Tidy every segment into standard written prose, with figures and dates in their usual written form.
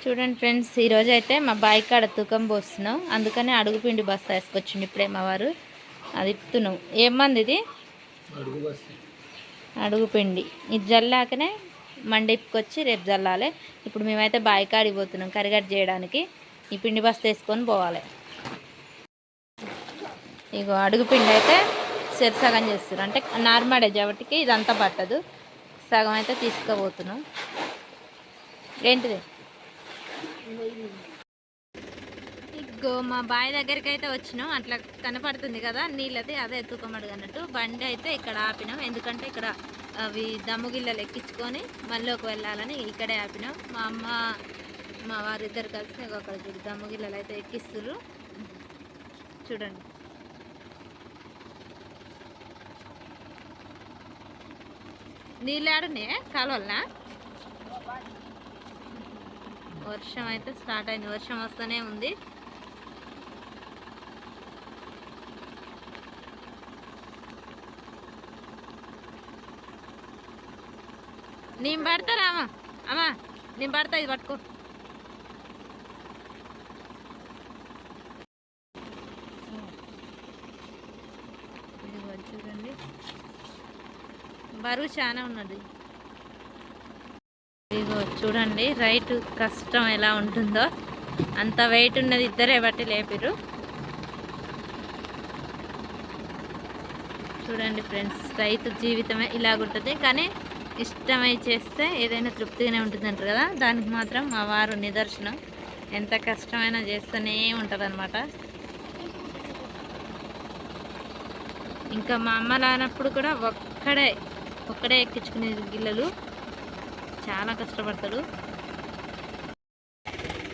చూడండి ఫ్రెండ్స్, ఈరోజు అయితే మా బావి కాడ తూకం పోస్తున్నాం. అందుకని అడుగు పిండి బస్తా వేసుకొచ్చింది ఇప్పుడే మా వారు. అది ఇప్పుతున్నాం. ఏమంది ఇది? అడుగు పిండి. ఇది జల్లాకనే మండి ఇప్పుకొచ్చి రేపు జల్లాలి. ఇప్పుడు మేమైతే బావి కాడికి పోతున్నాం కరిగట్ చేయడానికి. ఈ పిండి బస్తా వేసుకొని పోవాలి. ఇగో అడుగు పిండి అయితే సగం చేస్తారు. అంటే నార్మడే జబటికి ఇదంతా పట్టదు. సగం అయితే తీసుకుపోతున్నాం. ఏంటిది? ఇగో మా బావి దగ్గరికి అయితే వచ్చినాం. అట్లా కనపడుతుంది కదా నీళ్ళది, అదే తూకమడుగు అన్నట్టు. బండి అయితే ఇక్కడ ఆపినాం. ఎందుకంటే ఇక్కడ అవి దమ్ము గిల్లలు ఎక్కించుకొని మళ్ళీకి వెళ్ళాలని ఇక్కడే ఆపినాం. మా అమ్మ మా వారిద్దరు కలిసి ఒకరికి దమ్ము గిల్లలు అయితే ఎక్కిస్తున్నారు. చూడండి. నీళ్ళు ఆడున్నాయే కాలువలనా? వర్షం అయితే స్టార్ట్ అయింది. వర్షం వస్తూనే ఉంది. నేను పడతారా అమ్మా? నేను పడతా, ఇది పట్టుకో. చూడండి, బరువు చాలా ఉన్నది. ఇదిగో చూడండి రైట్ కష్టం ఎలా ఉంటుందో. అంత వెయిట్ ఉన్నది, ఇద్దరే బట్టి లేపిరు. చూడండి ఫ్రెండ్స్, రైతు జీవితమే ఇలాగుంటుంది. కానీ ఇష్టమై చేస్తే ఏదైనా తృప్తిగానే ఉంటుంది అంటారు కదా, దానికి మాత్రం మా వారు నిదర్శనం. ఎంత కష్టమైనా చేస్తూనే ఉంటుంది అనమాట. ఇంకా మా అమ్మ లానప్పుడు కూడా ఒక్కడే ఎక్కించుకునే గిల్లలు. చాలా కష్టపడతాడు.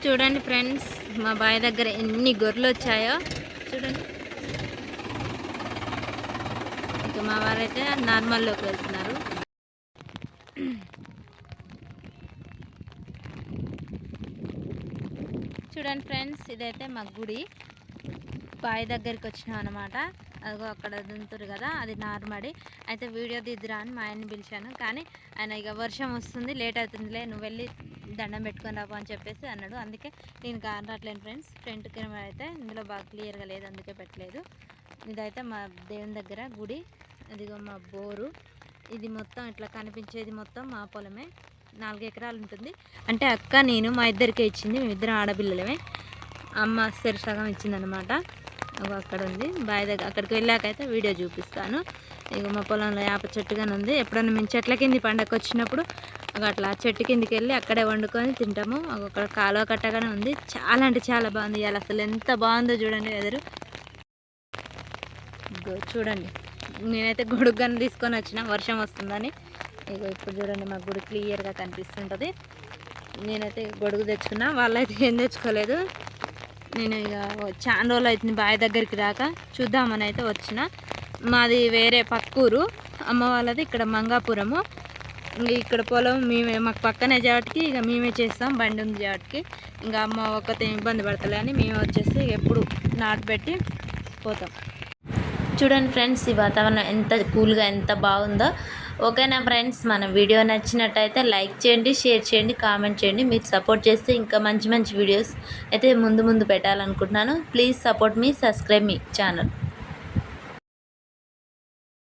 చూడండి ఫ్రెండ్స్, మా బావి దగ్గర ఎన్ని గొర్రెలు వచ్చాయో చూడండి. ఇక మా వారైతే నార్మల్లోకి వెళ్తున్నారు. చూడండి ఫ్రెండ్స్, ఇదైతే మా గుడి. బావి దగ్గరికి వచ్చినాం అనమాట. అదిగో అక్కడ దుంతురు కదా, అది నార్మడి. అయితే వీడియో దిద్దురా అని మా ఆయన్ని పిలిచాను. కానీ ఆయన ఇక వర్షం వస్తుంది, లేట్ అవుతుందిలే, నువ్వు వెళ్ళి దండం పెట్టుకొని రావు అని చెప్పేసి అన్నాడు. అందుకే నేను కానట్లేను ఫ్రెండ్స్. ఫ్రంట్ కెమెరా అయితే ఇందులో బాగా క్లియర్గా లేదు, అందుకే పెట్టలేదు. ఇదైతే మా దేవుని దగ్గర గుడి. అదిగో మా బోరు. ఇది మొత్తం ఇట్లా కనిపించేది మొత్తం మా పొలమే. 4 ఎకరాలు ఉంటుంది. అంటే అక్క నేను మా ఇద్దరికే ఇచ్చింది. మేమిద్దరం ఆడపిల్లలమే. అమ్మ సగం ఇచ్చిందనమాట. అక్కడ ఉంది బావి దగ్గర. అక్కడికి వెళ్ళాకైతే వీడియో చూపిస్తాను. ఇక మా పొలంలో వేప చెట్టుగానే ఉంది. ఎప్పుడన్నా మేము చెట్ల కింది పండగ వచ్చినప్పుడు అట్లా చెట్టు కిందికి వెళ్ళి అక్కడే వండుకొని తింటాము. అక్కడ కాలువ కట్టగానే ఉంది. చాలా అంటే చాలా బాగుంది. ఇవాళ అసలు ఎంత బాగుందో చూడండి వెదరు. చూడండి, నేనైతే గొడుగుని తీసుకొని వచ్చిన వర్షం వస్తుందని. ఇక ఇప్పుడు చూడండి, మా గుడి క్లియర్గా కనిపిస్తుంటుంది. నేనైతే గొడుగు తెచ్చుకున్నా, వాళ్ళైతే ఏం తెచ్చుకోలేదు. నేను ఇక చాలా రోజులు అవుతుంది బావి దగ్గరికి రాక, చూద్దామని అయితే వచ్చిన. మాది వేరే పక్కూరు, అమ్మ వాళ్ళది ఇక్కడ మంగాపురము. ఇక్కడ పొలం మేమే, మాకు పక్కనే జాటికి ఇక మేమే చేస్తాం. బండి ఉంది జాటికి. ఇంకా అమ్మ ఒక్కతే ఇబ్బంది పడతలే అని మేమే వచ్చేసి ఎప్పుడు నాటు పెట్టి పోతాం. చూడండి ఫ్రెండ్స్, ఈ వాతావరణం ఎంత కూల్గా ఎంత బాగుందో. ఓకేనా ఫ్రెండ్స్, మన వీడియో నచ్చినట్టయితే లైక్ చేయండి, షేర్ చేయండి, కామెంట్ చేయండి. మీరు సపోర్ట్ చేస్తే ఇంకా మంచి మంచి వీడియోస్ అయితే ముందు పెట్టాలనుకుంటున్నాను. Please support me, subscribe me channel.